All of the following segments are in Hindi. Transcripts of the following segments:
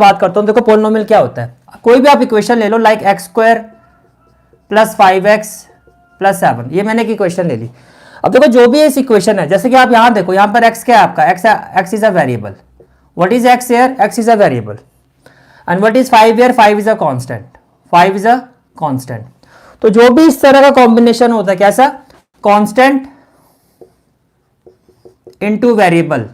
बात करता हूं, देखो पॉलिनोमियल क्या होता है, कोई भी आप इक्वेशन ले लो like x square plus 5x plus 7, ये मैंने एक इक्वेशन ले ली। अब देखो जो भी इस इक्वेशन है, जैसे कि आप यहां देखो, यहां पर x क्या है आपका, x is a variable, what is x here, x is a variable, and what is 5 here, 5 is a constant, 5 is a constant. तो जो भी इस तरह का कॉम्बिनेशन होता है, कैसा, कांस्टेंट इनटू वेरिएबल,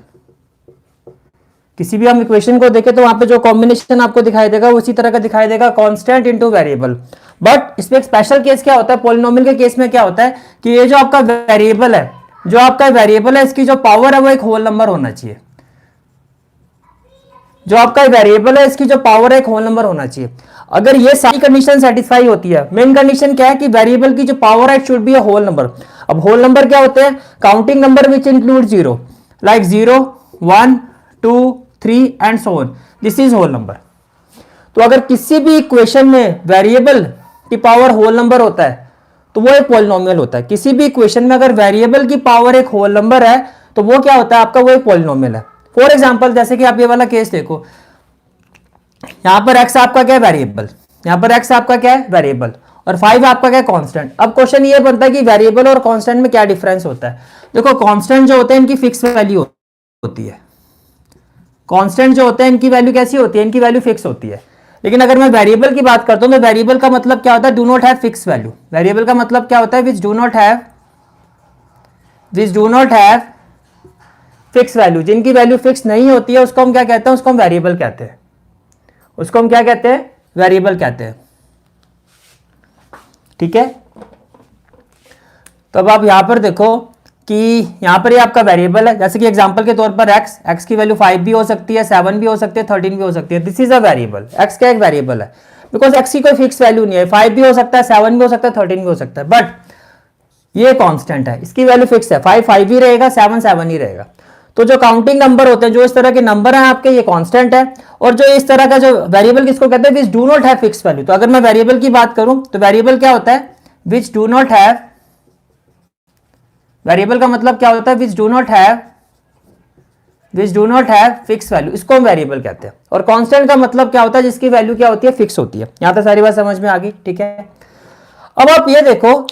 किसी भी हम इक्वेशन को देखें तो वहां पे जो कॉम्बिनेशन आपको दिखाई देगा वो उसी तरह का दिखाई देगा, कांस्टेंट इनटू वेरिएबल। बट इसमें एक स्पेशल केस क्या होता है, पॉलिनोमियल के केस में क्या होता है कि ये जो आपका वेरिएबल है, जो आपका वेरिएबल है, इसकी जो पावर है वो एक होल नंबर होना चाहिए। जो आपका वेरिएबल है इसकी जो पावर है एक होल नंबर होना चाहिए। अगर ये सारी कंडीशन सेटिस्फाई होती है, मेन कंडीशन क्या है कि वेरिएबल की जो पावर है it should be a whole number. अब होल नंबर क्या होते हैं, counting number which include zero, like 0 1 2 3 and so on, this is whole number. तो अगर किसी भी इक्वेशन में वेरिएबल की पावर होल नंबर होता है तो वो एक पॉलिनोमियल होता है। किसी भी इक्वेशन में अगर वेरिएबल की पावर एक होल नंबर है तो वो क्या होता है आपका, वो एक पॉलिनोमियल है। फॉर एग्जांपल जैसे कि आप ये वाला केस देखो, यहां पर x आपका क्या है, वेरिएबल, यहां पर x आपका क्या है, वेरिएबल, और 5 आपका क्या है, कांस्टेंट। अब क्वेश्चन ये बनता है कि वेरिएबल और कांस्टेंट में क्या डिफरेंस होता है। देखो कांस्टेंट जो होते हैं इनकी फिक्स वैल्यू होती है, कांस्टेंट जो होते हैं इनकी वैल्यू कैसी होती है, इनकी वैल्यू फिक्स होती है। लेकिन अगर मैं वेरिएबल की बात करता हूं तो वेरिएबल का मतलब क्या होता है, do not have fix value. Variable का मतलब क्या होता है, which do not have fix value, जिनकी वैल्यू फिक्स नहीं होती है उसको हम क्या कहते हैं, उसको हम वेरिएबल कहते हैं, उसको हम क्या कहते हैं, वेरिएबल कहते हैं। ठीक है, तो अब आप यहां पर देखो कि यहां पर ये आपका वेरिएबल है, जैसे कि एग्जांपल के तौर पर x की वैल्यू 5 भी हो सकती है, 7 भी हो सकती है, 13 भी हो सकती है। This is a variable, x क्या एक वेरिएबल है, बिकॉज x की कोई फिक्स वैल्यू नहीं है, 5 भी हो सकता है, 7 भी हो सकता है, 13 भी हो सकता है, बट ये कांस्टेंट है, इसकी वैल्यू फिक्स है, 5 5 ही रहेगा, 7 7 ही रहेगा। तो जो काउंटिंग नंबर होते हैं, जो इस तरह के नंबर हैं आपके, ये कांस्टेंट है, और जो इस तरह का जो वेरिएबल किसको कहते हैं, which do not have fix value. तो अगर मैं वेरिएबल की बात करूं तो वेरिएबल क्या होता है, which do not have, variable का मतलब क्या होता है, which do not have fix value, इसको हम वेरिएबल कहते हैं। और कांस्टेंट का मतलब क्या होता है, जिसकी वैल्यू क्या होती है, फिक्स होती है। यहां तक सारी बात समझ में आ गई, ठीक है। अब आप ये देखो,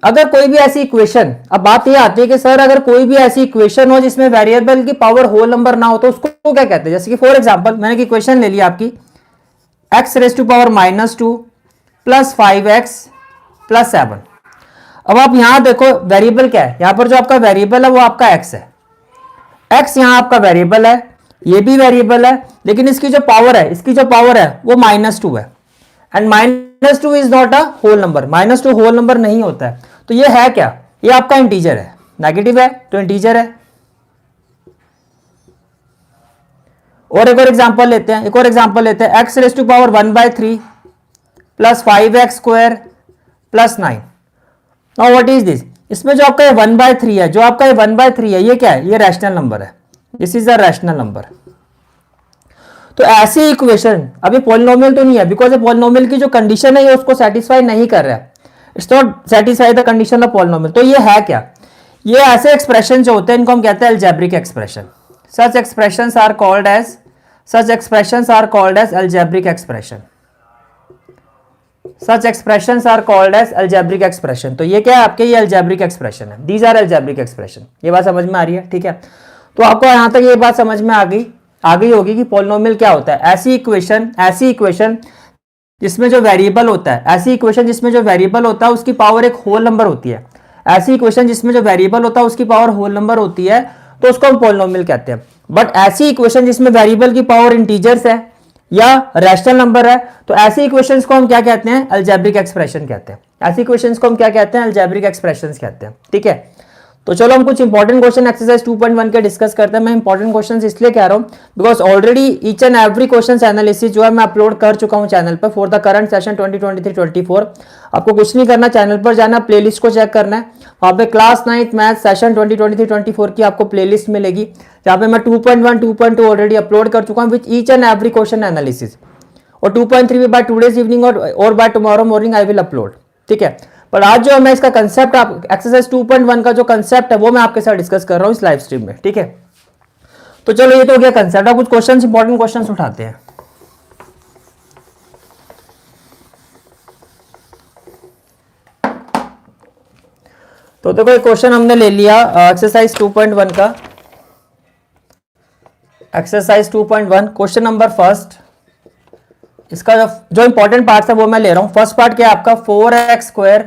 अगर कोई भी ऐसी इक्वेशन, अब बात ये आती है कि सर अगर कोई भी ऐसी इक्वेशन हो जिसमें वेरिएबल की पावर होल नंबर ना हो तो उसको क्या कहते हैं। जैसे कि फॉर एग्जांपल मैंने एक इक्वेशन ले ली आपकी, x⁻⁻² प्लस 5x प्लस 7। अब आप यहां देखो वेरिएबल क्या है, यहां पर जो आपका वेरिएबल है वो आपका x है, x यहां आपका वेरिएबल है, ये भी वेरिएबल है, लेकिन इसकी जो पावर है, वो -2 है, and -2 is not a whole number, -2 whole number नहीं होता है। तो ये है क्या, ये आपका इंटीजर है, नेगेटिव है तो इंटीजर है। और एक और एग्जांपल लेते हैं, x⁻⁻1/3 plus 5x² plus 9। Now what is this, इसमें जो आपका 1/3 है, ये क्या है, ये रैशनल नंबर है, this is a rational number. तो ऐसी इक्वेशन, अभी पॉलिनोमियल तो नहीं है, बिकॉज पॉलिनोमियल की जो कंडीशन है ये उसको सेटिस्फाई नहीं कर रहा है, it's not satisfy the condition of polynomial. तो ये है क्या, ये ऐसे एक्सप्रेशन जो होते हैं इनको हम कहते हैं algebraic expression. Such expressions are called as algebraic expression. Such expressions are called as algebraic expression। तो ये क्या है आपके, ये algebraic expression है, these are algebraic expression। ये बात समझ में आ रही है, ठीक है। तो आपको यहां तक ये बात समझ में आ गई होगी कि पॉलिनोमियल क्या होता है। ऐसी इक्वेशन जिसमें जो वेरिएबल होता है, उसकी पावर एक होल नंबर होती है, ऐसी इक्वेशन जिसमें जो वेरिएबल होता है उसकी पावर होल नंबर होती है, तो उसको हम पॉलिनोमियल कहते हैं। बट ऐसी इक्वेशन जिसमें वेरिएबल की पावर इंटीजर्स है या रैशनल नंबर है, तो ऐसी इक्वेशंस को हम क्या कहते हैं, अलजेब्रिक एक्सप्रेशन कहते हैं। ऐसी इक्वेशंस को हम क्या कहते हैं, अलजेब्रिक एक्सप्रेशंस कहते हैं, ठीक है। तो चलो हम कुछ इंपॉर्टेंट क्वेश्चन एक्सरसाइज 2.1 के डिस्कस करते हैं। मैं इंपॉर्टेंट क्वेश्चंस इसलिए कह रहा हूं because already each and every question analysis जो है मैं अपलोड कर चुका हूं चैनल पर फॉर द करंट सेशन 2023-24। आपको कुछ नहीं करना, चैनल पर जाना, प्लेलिस्ट को चेक करना है, वहां पे क्लास 9th मैथ सेशन 2023-24 की आपको प्लेलिस्ट मिलेगी, जहां पे मैं 2.1 2.2 ऑलरेडी अपलोड कर चुका हूं with each and every question analysis, और 2.3 बाय टुडेज इवनिंग और by tomorrow morning I will upload, ठीक है। पर आज जो मैं इसका कंसेप्ट, आप एक्सरसाइज 2.1 का जो कंसेप्ट है वो मैं आपके साथ डिस्कस कर रहा हूं इस लाइव स्ट्रीम में, ठीक है। तो चलो ये तो हो गया कंसेप्ट। अब कुछ क्वेश्चंस, इंपॉर्टेंट क्वेश्चंस उठाते हैं। तो देखो एक क्वेश्चन हमने ले लिया एक्सरसाइज 2.1 का, एक्सरसाइज 2.1 क्वेश्चन नंबर फर्स्ट। इसका जो इंपॉर्टेंट पार्ट है वो मैं ले रहा हूं। फर्स्ट पार्ट क्या है आपका, 4x²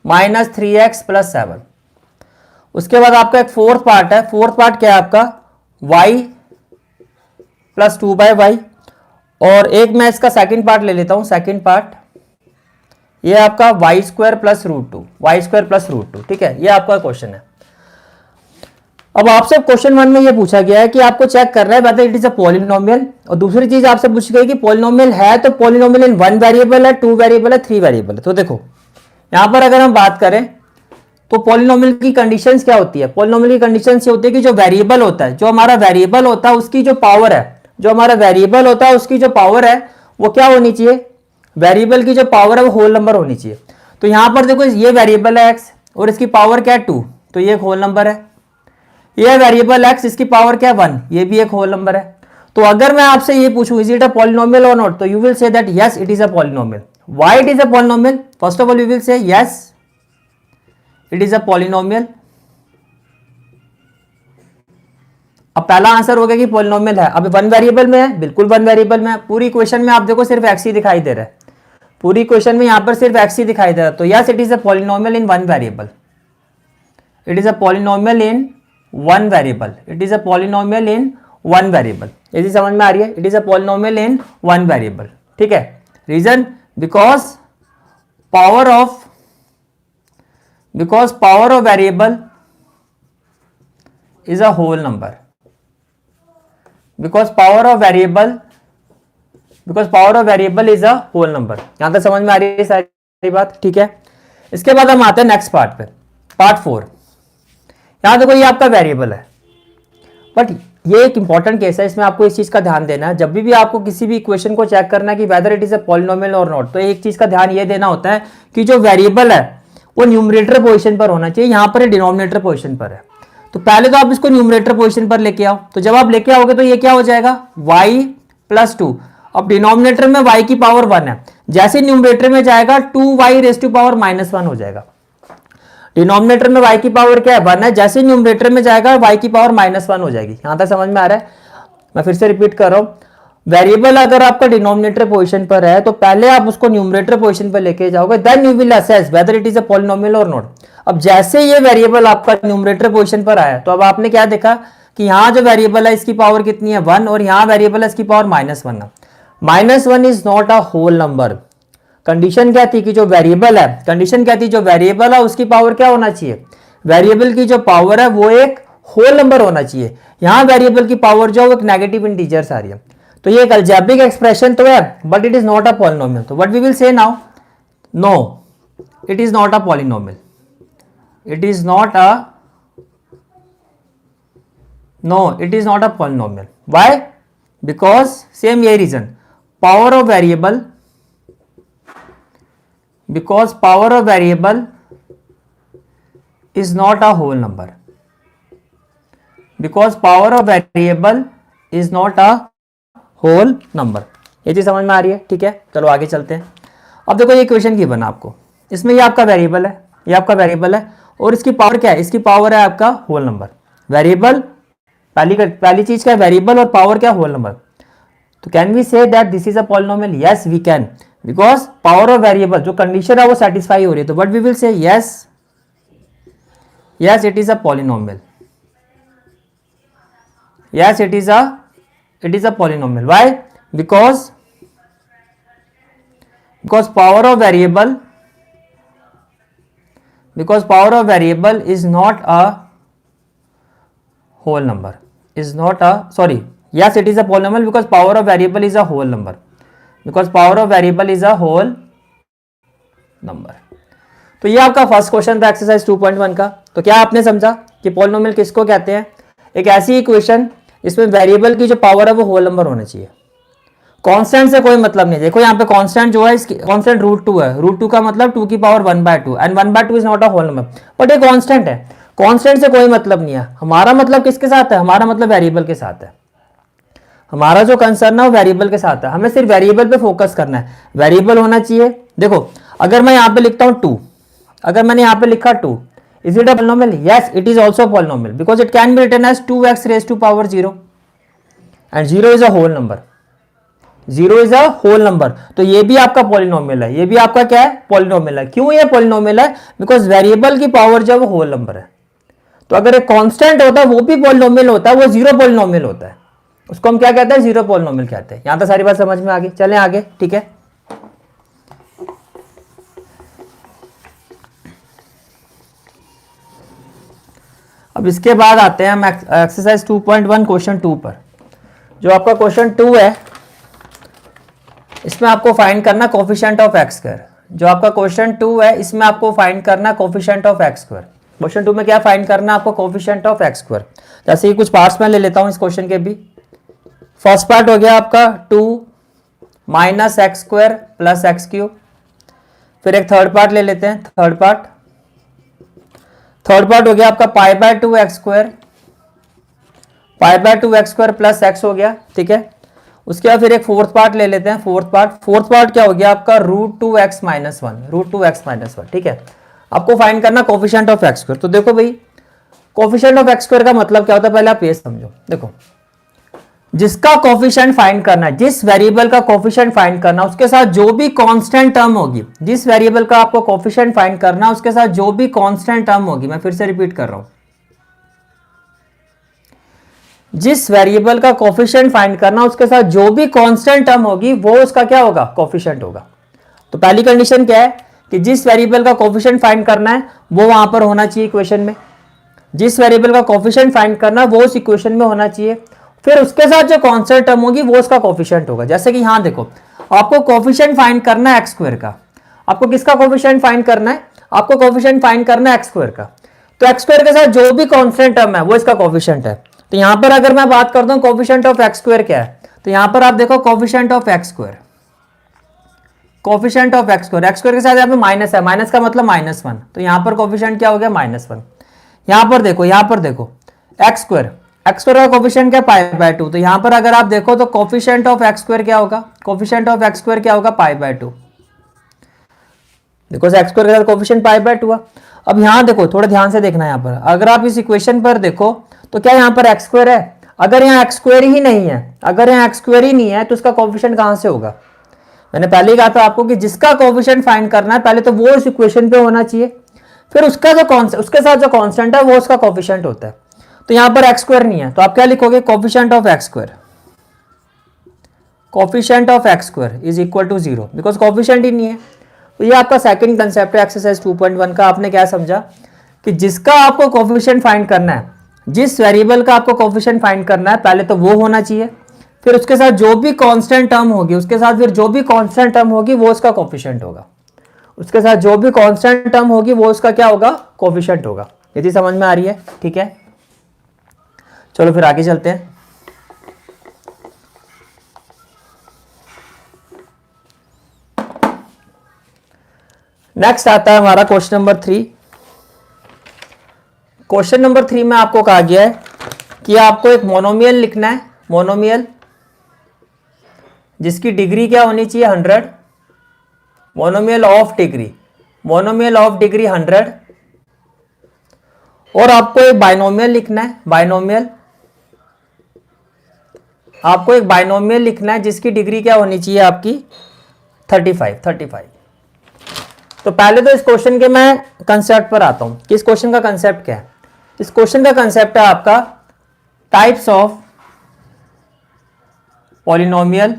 माइनस 3x प्लस 7। उसके बाद आपका एक फोर्थ पार्ट है, फोर्थ पार्ट क्या है आपका, y प्लस 2/y। और एक मैं इसका सेकंड पार्ट ले लेता हूं, सेकंड पार्ट ये आपका y² प्लस √2, y² प्लस √2। ठीक है, ये आपका क्वेश्चन है। अब आपसे क्वेश्चन 1 में ये पूछा गया है कि आपको चेक करना है weather it is a polynomial, और दूसरी चीज आपसे पूछी गई कि पॉलिनोमियल है तो पॉलिनोमियल इन 1 वेरिएबल है, 2 वेरिएबल है, 3 वेरिएबल है। तो देखो यहां पर अगर हम बात करें तो पॉलिनोमियल की कंडीशंस क्या होती है, पॉलिनोमियल की कंडीशंस ये होती है कि जो वेरिएबल होता है, जो हमारा वेरिएबल होता है उसकी जो पावर है, जो हमारा वेरिएबल होता है उसकी जो पावर है वो क्या होनी चाहिए, वेरिएबल की जो पावर है वो होल नंबर होनी चाहिए। तो यहां पर देखो ये वेरिएबल है x और इसकी पावर क्या है 2, तो ये एक होल नंबर है। ये वेरिएबल x, इसकी पावर क्या है 1, ये भी एक होल नंबर है। तो अगर मैं आपसे ये पूछूं इज इट अ पॉलिनोमियल और नॉट, तो you will say that yes it is a polynomial. Why it is a polynomial, first of all you will say yes it is a polynomial. अब पहला आंसर हो गया कि पॉलिनोमियल है। अब 1 वेरिएबल में है, बिल्कुल 1 वेरिएबल में है। पूरी इक्वेशन में आप देखो सिर्फ x ही दिखाई दे रहा है, पूरी इक्वेशन में यहां पर सिर्फ x ही दिखाई दे रहा है। तो yes it is a polynomial in 1 variable, it is a polynomial in 1 variable, it is a polynomial in 1 variable. ये चीज समझ में आ रही है, it is a polynomial in 1 variable. ठीक है, reason because power of variable is a whole number, because power of variable is a whole number। यहां तक समझ में आ रही है सारी बात। ठीक है, इसके बाद हम आते हैं नेक्स्ट पार्ट पे, पार्ट 4। यहां देखो ये आपका वेरिएबल है, बट ये एक इंपॉर्टेंट केस है, इसमें आपको इस चीज का ध्यान देना है। जब भी आपको किसी भी इक्वेशन को चेक करना है कि weather it is a polynomial और नॉट, तो एक चीज का ध्यान ये देना होता है कि जो वेरिएबल है वो न्यूमरेटर पोजीशन पर होना चाहिए, यहां पर डिनोमिनेटर पोजीशन पर है। तो पहले तो आप इसको न्यूमरेटर पोजीशन पर लेके आओ, तो जब आप लेके आओगे तो ये क्या हो जाएगा y प्लस 2। अब डिनोमिनेटर में y की पावर 1 है, जैसे न्यूमरेटर में जाएगा 2y रेज टू पावर -1 हो जाएगा। डिनोमिनेटर में y की पावर क्या है 1 है, जैसे न्यूमरेटर में जाएगा y की पावर -1 हो जाएगी। यहां तक समझ में आ रहा है, मैं फिर से रिपीट कर रहा हूं। वेरिएबल अगर आपका डिनोमिनेटर पोजीशन पर है तो पहले आप उसको न्यूमरेटर पोजीशन पर लेके जाओगे, then you will assess whether it is a polynomial और नॉट। अब जैसे ये वेरिएबल आपका न्यूमरेटर पोजीशन पर आया तो अब आपने क्या देखा कि यहाँ जो वेरिएबल है इसकी पावर कितनी है 1, और यहाँ वेरिएबल है इसकी पावर -1 है। -1 is not a whole number. Condition क्या थी कि जो वेरिएबल है, कंडीशन क्या थी, जो वेरिएबल है उसकी पावर क्या होना चाहिए, वेरिएबल की जो पावर है वो एक होल नंबर होना चाहिए। यहाँ वेरिएबल की पावर जो है वो एक नेगेटिव इंटीजर्स आ रही है। तो ये एक अलजेब्रिक एक्सप्रेशन तो है, but it is not a polynomial. तो what we will say now, no it is not a polynomial, it is not a polynomial। why? because same ये reason, power of variable is not a whole number, because power of variable is not a whole number। ये चीज समझ में आ रही है। ठीक है, चलो आगे चलते हैं। अब देखो ये इक्वेशन गिवन आपको, इसमें ये आपका वेरिएबल है, ये आपका वेरिएबल है, और इसकी पावर क्या है, इसकी पावर है आपका होल नंबर। वेरिएबल पहली चीज क्या है, वेरिएबल और पावर क्या, होल नंबर। तो can we say that this is a polynomial, yes we can, because power of variable जो कंडीशन है वो सेटिस्फाई हो रही है। तो what we will say, yes it is a polynomial, yes it is a polynomial. Why? Because power of variable is not a whole number, is not a, sorry, yes it is a polynomial because power of variable is a whole number, because power of variable is a whole number। तो ये आपका फर्स्ट क्वेश्चन था एक्सरसाइज 2.1 का। तो क्या आपने समझा कि पॉलिनोमियल किसको कहते हैं, एक ऐसी इक्वेशन जिसमें वेरिएबल की जो पावर है वो होल नंबर होना चाहिए। कांस्टेंट से कोई मतलब नहीं। देखो यहाँ पे कांस्टेंट जो है, इसकी कांस्टेंट √2 है, √2 का मतलब 2 की power 1/2, and 1/2 is not a whole number, but ये कांस्टेंट है। कांस्टेंट से कोई मतलब नहीं है। हमारा मतलब किसके साथ है, हमारा मतलब वेरिएबल के साथ है। हमारा जो कंसर्न है वो वेरिएबल के साथ है, हमें सिर्फ वेरिएबल पे फोकस करना है। वेरिएबल होना चाहिए। देखो अगर मैं यहाँ पे लिखता हूँ 2, अगर मैंने यहाँ पे लिखा 2, Is it a polynomial? Yes, it is also a polynomial because it can be written as 2x raised to power 0 and 0 is a whole number. 0 is a whole number. तो ये भी आपका पॉलिनोमियल है, ये भी आपका क्या है? पॉलिनोमियल है. क्यों ये पॉलिनोमियल है? बिकॉज वेरिएबल की पावर जब होल नंबर है, तो अगर एक कांस्टेंट होता है वो भी पॉलिनोमियल होता है, वो जीरो पॉलिनोमियल होता है, उसको हम क्या कहते हैं? जीरो पॉलिनोमियल कहते हैं. यहां तक सारी बात समझ में आ गई. चलें आगे. ठीक है, अब इसके बाद आते हैं हम एक्सरसाइज 2.1 क्वेश्चन 2 पर. जो आपका क्वेश्चन 2 है, इसमें आपको फाइंड करना कोफिशिएंट ऑफ एक्स स्क्वायर. जो आपका क्वेश्चन 2 है, इसमें आपको फाइंड करना coefficient of x square. Question 2 में क्या फाइंड करना आपको? Coefficient of x square. जैसे कि कुछ पार्ट्स में ले लेता हूं इस क्वेश्चन के भी. फर्स्ट पार्ट हो गया आपका 2 minus x square plus x cube. फिर एक थर्ड पार्ट ले लेते हैं. थर्ड पार्ट हो गया आपका pi by 2 x square, pi by 2 x square plus x हो गया. ठीक है, उसके बाद फिर एक फोर्थ पार्ट ले लेते हैं. फोर्थ पार्ट क्या हो गया आपका? Root 2x minus 1. ठीक है, आपको फाइंड करना कोफिशिएंट ऑफ एक्स स्क्वायर. तो देखो भाई, कोफिशिएंट ऑफ एक्स स्क्वायर का मतलब क्या होता है, पहले आप ये समझो. देखो, जिसका कोफिशिएंट फाइंड करना है, जिस वेरिएबल का कोफिशिएंट फाइंड करना, उसके साथ जो भी कांस्टेंट टर्म होगी, जिस वेरिएबल का आपको कोफिशिएंट फाइंड करना, उसके साथ जो भी कांस्टेंट टर्म होगी, मैं फिर से रिपीट कर रहा हूं, जिस वेरिएबल का कोफिशिएंट फाइंड करना, उसके साथ जो भी कांस्टेंट टर्म होगी, वो उसका क्या होगा? कोफिशिएंट होगा. तो पहली कंडीशन क्या है कि जिस वेरिएबल का कोफिशिएंट फाइंड करना है वो वहां पर होना चाहिए इक्वेशन में. जिस वेरिएबल का कोफिशिएंट फाइंड करना है वो उस इक्वेशन में होना चाहिए. फिर उसके साथ जो कांस्टेंट टर्म होगी वो उसका कोफिशिएंट होगा. जैसे कि यहां देखो, आपको कोफिशिएंट फाइंड करना है एक्स स्क्वायर का. आपको किसका कोफिशिएंट फाइंड करना है? आपको कोफिशिएंट फाइंड करना है एक्स स्क्वायर का. तो एक्स स्क्वायर के साथ जो भी कांस्टेंट टर्म है वो इसका कोफिशिएंट है. तो यहां पर अगर मैं बात करता हूं कोफिशिएंट ऑफ एक्स स्क्वायर क्या है, तो यहां पर आप देखो coefficient of x square, coefficient of x square, x square के साथ यहाँ पे माइनस है, माइनस का मतलब -1. तो यहां पर कोफिशिएंट क्या हो गया? -1. यहां पर देखो एक्स स्क्वायर का कोफिशिएंट क्या? Pi by 2. तो यहां पर अगर आप देखो तो कोफिशिएंट ऑफ एक्स स्क्वायर क्या होगा? कोफिशिएंट ऑफ एक्स स्क्वायर क्या होगा? Pi by 2. Because x square के साथ कोफिशिएंट पाई बाय 2 है. अब यहां देखो, थोड़ा ध्यान से देखना. यहां पर अगर आप इस इक्वेशन पर देखो तो क्या यहां पर एक्स स्क्वायर है? अगर यहाँ एक्स स्क्वायर ही नहीं है, तो उसका कोफिशिएंट कहां से होगा? मैंने पहले ही कहा था आपको कि जिसका कोफिशिएंट फाइंड करना है, पहले तो वो इस इक्वेशन पे होना चाहिए, फिर उसके साथ जो कांस्टेंट है वो उसका कोफिशिएंट होता है. तो यहां पर एक्स स्क्वायर नहीं है, तो आप क्या लिखोगे? Coefficient of x square is equal to 0, because coefficient ही नहीं है. तो ये आपका सेकंड कंसेप्ट है एक्सरसाइज 2.1 का. आपने क्या समझा कि जिसका आपको कोफिशिएंट फाइंड करना है, जिस वेरिएबल का आपको कोफिशिएंट फाइंड करना है, पहले तो वो होना चाहिए, फिर उसके साथ जो भी कांस्टेंट टर्म होगी, वो उसका कोफिशिएंट होगा. उसके साथ जो भी कांस्टेंट टर्म होगी वो उसका क्या होगा? कोफिशिएंट होगा. यदि समझ में आ रही है? ठीक है, चलो फिर आगे चलते हैं. नेक्स्ट आता है हमारा क्वेश्चन नंबर 3. क्वेश्चन नंबर 3 में आपको कहा गया है कि आपको एक मोनोमियल लिखना है. मोनोमियल जिसकी डिग्री क्या होनी चाहिए? 100. Monomial of degree 100. और आपको एक बाइनोमियल लिखना है. आपको एक बाइनोमियल लिखना है जिसकी डिग्री क्या होनी चाहिए आपकी? 35. तो पहले तो इस क्वेश्चन के मैं कंसेप्ट पर आता हूं कि इस क्वेश्चन का कंसेप्ट क्या है. इस क्वेश्चन का कंसेप्ट है आपका types of polynomial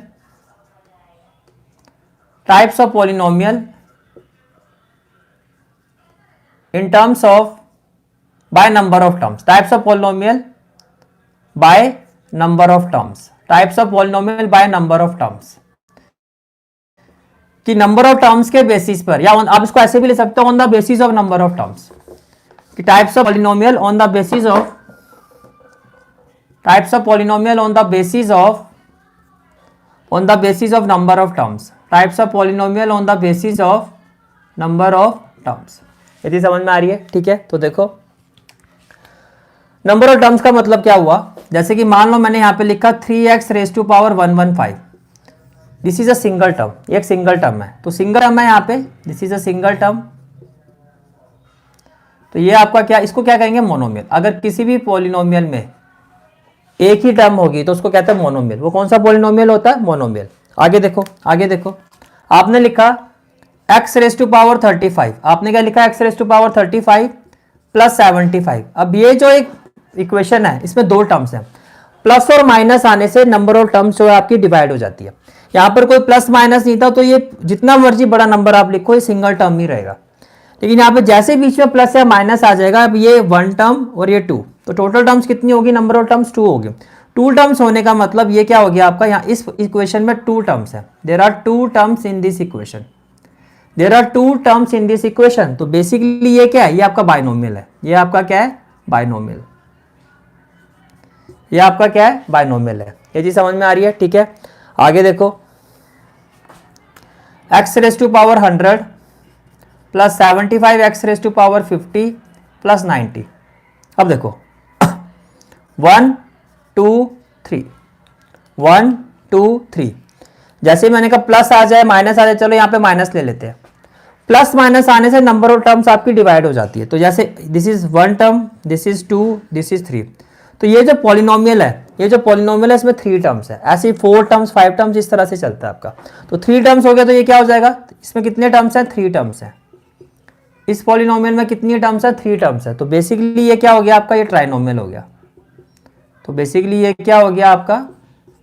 in terms of by number of terms. Types of polynomial by number of terms. कि नंबर ऑफ टर्म्स के बेसिस पर, या आप इसको ऐसे भी ले सकते हो on the basis of number of terms. कि types of polynomial on the basis of number of terms. यदि समझ में आ रही है? ठीक है, तो देखो नंबर ऑफ टर्म्स का मतलब क्या हुआ. जैसे कि मान लो मैंने यहां पे लिखा 3x raise to power 115. This is a single term, एक सिंगल टर्म है, तो सिंगल टर्म है यहां पे. This is a single term. तो ये आपका क्या, इसको क्या कहेंगे, मोनोमियल। अगर किसी भी पॉलिनोमियल में एक ही टर्म होगी तो उसको कहते हैं मोनोमियल। वो कौन सा पॉलिनोमियल होता है, मोनोमियल। आगे देखो, आगे देखो, आपने लिखा x रेज टू पावर 35, आपने क्या लिखा, x raise to power 35 plus 75। अब ये जो एक इक्वेशन है इसमें दो टर्म्स हैं, प्लस और माइनस आने से नंबर ऑफ टर्म्स जो है आपकी डिवाइड हो जाती है। यहाँ पर कोई प्लस माइनस नहीं था तो ये जितना मर्जी बड़ा नंबर आप लिखो ये सिंगल टर्म ही रहेगा। लेकिन यहाँ पे जैसे बीच में प्लस या माइनस आ जाएगा, अब ये 1 टर्म और ये 2, तो टोटल टर्म्स कितनी होगी, नंबर ऑफ टर्म्स 2 होगी। 2 टर्म्स होने का मतलब ये क्या हो गया आपका, यहाँ इस इक्वेशन में 2 टर्म्स है। There are 2 terms in this equation, there are 2 terms in this equation. तो बेसिकली ये क्या है, ये आपका बाइनोमियल है। ये आपका क्या है, बाइनोमियल। ये आपका क्या है, बाइनोमियल है। ये चीज समझ में आ रही है, ठीक है। आगे देखो, x raise to power 100 plus 75 x raise to power 50 plus 90। अब देखो 1 2 3, 1 2 3, जैसे मैंने कहा प्लस आ जाए माइनस आ जाए, चलो यहाँ पे माइनस ले लेते हैं। प्लस माइनस आने से नंबर ऑफ टर्म्स आपकी डिवाइड हो जाती है। तो जैसे this is 1 term, this is 2, this is 3। तो ये जो पॉलिनोमियल है, ये जो पॉलिनोमियल है इसमें 3 टर्म्स है। ऐसे 4 टर्म्स 5 टर्म्स इस तरह से चलता है आपका। तो 3 टर्म्स हो गया तो ये क्या हो जाएगा, इसमें कितने टर्म्स हैं, 3 टर्म्स हैं। इस पॉलिनोमियल में कितनी टर्म्स है, 3 टर्म्स है। तो बेसिकली ये क्या हो गया आपका, ये ट्राइनोमियल हो गया। तो बेसिकली ये क्या हो गया आपका,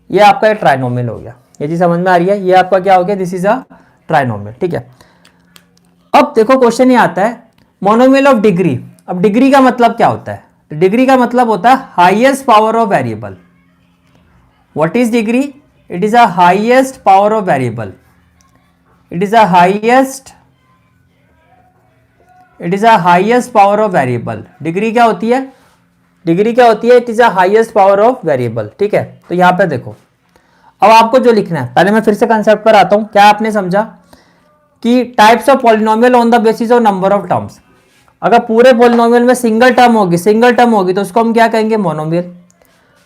ये आपका एक ट्राइनोमियल हो गया। ये चीज समझ में आ रही है, ये आपका क्या हो गया, दिस इज अ ट्राइनोमियल, ठीक है। अब देखो क्वेश्चन ये आता है मोनोमियल ऑफ डिग्री। अब डिग्री का मतलब क्या होता है, डिग्री का मतलब होता है highest power of variable. What is degree, it is a highest power of variable, it is a highest, it is a highest power of variable. Degree क्या होती है, डिग्री क्या होती है, it is a highest power of variable, ठीक है। तो यहां पे देखो, अब आपको जो लिखना है, पहले मैं फिर से कंसेप्ट पर आता हूं। क्या आपने समझा कि types of polynomial on the basis of number of terms. अगर पूरे पॉलिनोमियल में सिंगल टर्म होगी, सिंगल टर्म होगी तो उसको हम क्या कहेंगे, मोनोमियल।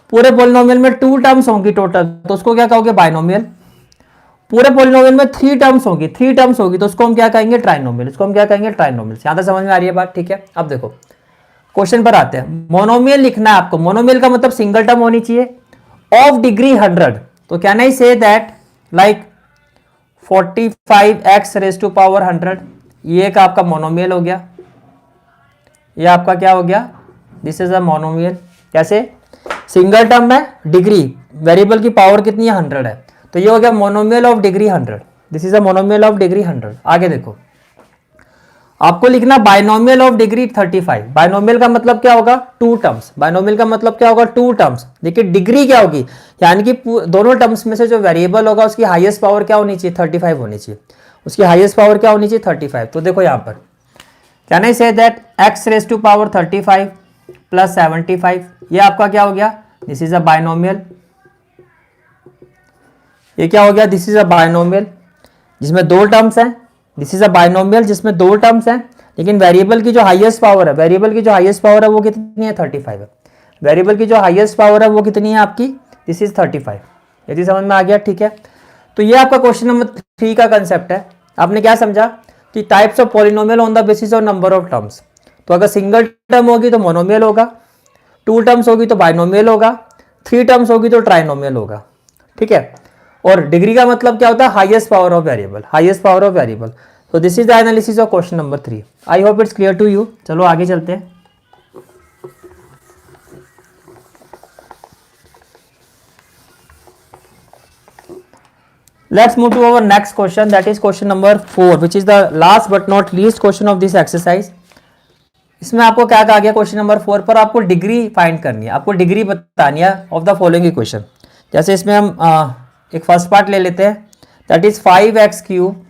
पूरे पॉलिनोमियल में 2 टर्म्स होंगी टोटल तो उसको क्या कहोगे, बाइनोमियल। पूरे पॉलिनोमियल में 3 टर्म्स होगी, 3 टर्म्स होगी तो उसको हम क्या कहेंगे, ट्राइनोमियल। इसको हम क्या कहेंगे, ट्राइनोमियल। यहां तक समझ में आ रही है बात, ठीक है। अब देखो क्वेश्चन पर आते हैं। मोनोमियल लिखना है आपको, मोनोमियल का मतलब सिंगल टर्म होनी चाहिए ऑफ डिग्री 100। तो can I say that like 45x raise to power 100, ये एक आपका मोनोमियल हो गया। ये आपका क्या हो गया, दिस इज अ मोनोमियल। कैसे, सिंगल टर्म में डिग्री, वेरिएबल की पावर कितनी है, 100 है। तो ये हो गया monomial of degree 100, this is a monomial of degree 100। आगे देखो, आपको लिखना बाइनोमियल ऑफ डिग्री 35। बाइनोमियल का मतलब क्या होगा, 2 टर्म्स। बाइनोमियल का मतलब क्या होगा, 2 टर्म्स। देखिए डिग्री क्या होगी, यानी कि दोनों टर्म्स में से जो वेरिएबल होगा उसकी हाईएस्ट पावर क्या होनी चाहिए, 35 होनी चाहिए। उसकी हाईएस्ट पावर क्या होनी चाहिए, 35। तो देखो यहाँ पर can I say that x raise to power 35 plus 75, ये आपका क्या हो गया, दिस इज अ बाइनोमियल। ये क्या हो गया, दिस इज अ बाइनोमियल जिसमें 2 टर्म्स हैं। दिस इज अ बाइनोमियल जिसमें 2 टर्म्स हैं, लेकिन वेरिएबल की जो हाईएस्ट पावर है, वेरिएबल की जो हाईएस्ट पावर है वो कितनी है, 35 है। वेरिएबल की जो हाईएस्ट पावर है वो कितनी है आपकी, दिस इज 35। यदि समझ में आ गया, ठीक है। तो ये आपका क्वेश्चन नंबर 3 का कंसेप्ट है। आपने क्या समझा कि types of polynomial on the basis of number of terms. तो अगर सिंगल टर्म होगी तो मोनोमियल होगा, 2 टर्म्स होगी तो बाइनोमियल होगा, 3 टर्म्स होगी तो ट्राइनोमियल होगा, ठीक है। और डिग्री का मतलब क्या होता है, highest power of variable, highest power of variable. तो this is the analysis of question number 3। I hope it's clear to you. चलो आगे चलते हैं। Let's move to our next question, that is question number 4, which is the last but not least question of this exercise. इसमें आपको क्या कहा गया, क्वेश्चन नंबर 4 पर आपको डिग्री फाइंड करनी है, आपको डिग्री बतानी है ऑफ द फॉलोइंग इक्वेशन। जैसे इसमें हम एक फर्स्ट पार्ट ले लेते हैं, that is 5x cube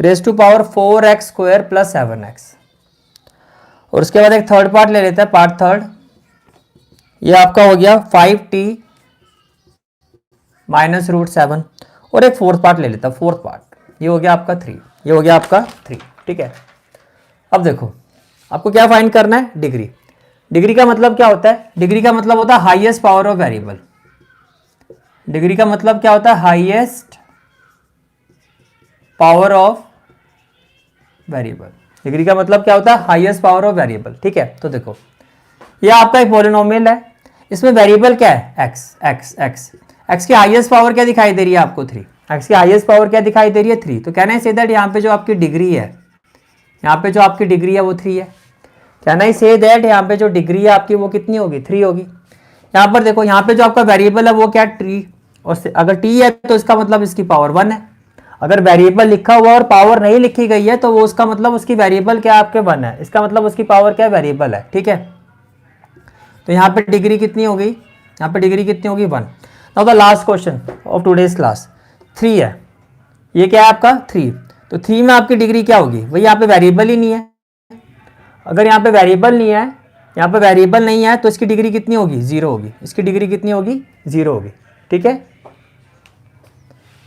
raise to power 4x square plus 7x। और उसके बाद एक थर्ड पार्ट ले लेते हैं, पार्ट थर्ड, ये आपका हो गया 5t माइनस रूट 7। और एक फोर्थ पार्ट ले लेता, फोर्थ पार्ट, ये हो गया आपका 3, ये हो गया आपका 3, ठीक है। अब देखो आपको क्या फाइंड करना है, डिग्री। डिग्री का मतलब क्या होता है, डिग्री का मतलब होता है highest power of variable. Degree का मतलब क्या होता है, highest power of variable. Degree का मतलब क्या होता है, हाईएस्ट पावर ऑफ वेरिएबल। ठीक है, तो देखो ये आपका एक पॉलिनोमियल है, इसमें वेरिएबल क्या है, एक्स एक्स एक्स। एक्स की हाईएस्ट पावर क्या दिखाई दे रही है आपको, 3। एक्स की हाईएस्ट पावर क्या दिखाई दे रही है, 3। तो कहना है से दैट यहाँ पे जो आपकी डिग्री है, यहाँ पे जो आपकी डिग्री है वो 3 है। कहना ही से दैट यहाँ पे जो डिग्री है आपकी वो कितनी होगी, 3 होगी। यहाँ पर देखो, यहाँ पे जो आपका वेरिएबल है वो क्या, ट्री, और अगर टी है तो इसका मतलब इसकी पावर 1 है। अगर वेरिएबल लिखा हुआ और पावर नहीं लिखी गई है तो वो उसका मतलब उसकी वेरिएबल क्या आपके 1 है, इसका मतलब उसकी पावर क्या वेरिएबल है। ठीक है, तो यहाँ पे डिग्री कितनी होगी, यहाँ पे डिग्री कितनी होगी, 1। Now the last question of today's class, 3 है, ये क्या है आपका 3। तो 3 में आपकी डिग्री क्या होगी, वही यहाँ पे वेरिएबल ही नहीं है। अगर यहाँ पे वेरिएबल नहीं है, यहाँ पे वेरिएबल नहीं है तो इसकी डिग्री कितनी होगी, 0 होगी। इसकी डिग्री कितनी होगी, 0 होगी। ठीक है।